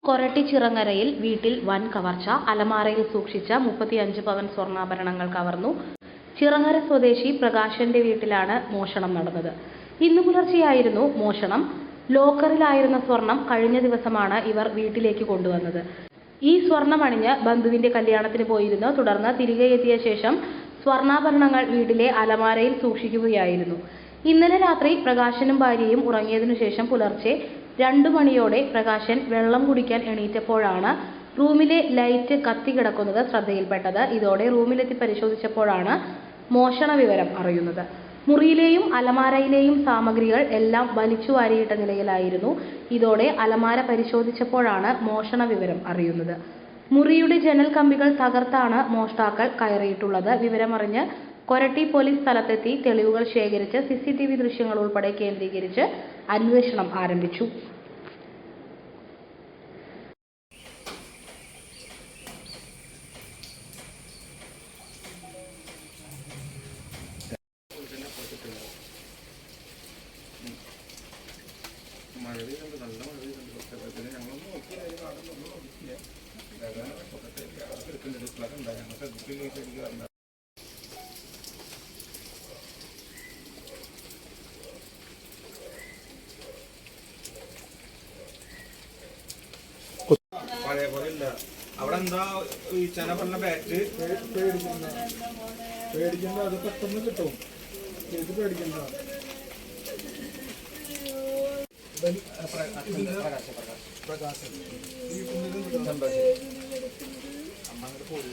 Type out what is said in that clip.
കൊരട്ടി ചിറങ്ങരയിൽ വീട്ടിൽ വൻ കവർച്ച. അലമാരയിൽ സൂക്ഷിച്ച 35 പവൻ സ്വർണ്ണാഭരണങ്ങൾ കവർന്നു. ചിറങ്ങര സ്വദേശി പ്രകാശന്റെ വീട്ടിലാണ് മോഷണം നടന്നത്. ഇന്നു പുലർച്ചെയായിരുന്നു മോഷണം. ലോക്കറിലായിരുന്ന സ്വർണം കഴിഞ്ഞ ദിവസമാണ് ഇവർ വീട്ടിലേക്ക് കൊണ്ടുവന്നത്. ഈ സ്വർണം അണിഞ്ഞ് ബന്ധുവിന്റെ കല്യാണത്തിന് പോയിരുന്നു. തുടർന്ന് തിരികെ എത്തിയ ശേഷം സ്വർണ്ണാഭരണങ്ങൾ വീട്ടിലെ അലമാരയിൽ സൂക്ഷിക്കുകയായിരുന്നു. ഇന്നലെ രാത്രി പ്രകാശനും ഭാര്യയും ഉറങ്ങിയതിനു ശേഷം പുലർച്ചെ 2 മണിയോടെ പ്രകാശൻ വെള്ളം കുടിക്കാൻ എണീറ്റപ്പോഴാണ് റൂമിലെ ലൈറ്റ് കത്തിക്കിടക്കുന്നത് ശ്രദ്ധയിൽപ്പെട്ടത്. ഇതോടെ റൂമിലെത്തി പരിശോധിച്ചപ്പോഴാണ് മോഷണ വിവരം അറിയുന്നത്. മുറിയിലെയും അലമാരയിലെയും സാമഗ്രികൾ എല്ലാം വലിച്ചു വാരിയിട്ട നിലയിലായിരുന്നു. ഇതോടെ അലമാര പരിശോധിച്ചപ്പോഴാണ് മോഷണ വിവരം അറിയുന്നത്. മുറിയുടെ ജനൽ കമ്പികൾ തകർത്താണ് മോഷ്ടാക്കൾ കയറിയിട്ടുള്ളത്. വിവരമറിഞ്ഞ് കൊരട്ടി പോലീസ് സ്ഥലത്തെത്തി തെളിവുകൾ ശേഖരിച്ച് CCTV ദൃശ്യങ്ങൾ ഉൾപ്പെടെ കേന്ദ്രീകരിച്ച് അന്വേഷണം ആരംഭിച്ചു. പഴയ പോലെ ഇല്ല. അവിടെ എന്താ ഈ ചെന പറഞ്ഞ ബാറ്റ് പേടിക്കണ്ട, അത് പെട്ടെന്ന് കിട്ടും. ഇത് പേടിക്കണ്ട. പ്രകാശം അമ്മ അങ്ങോട്ട് പോയി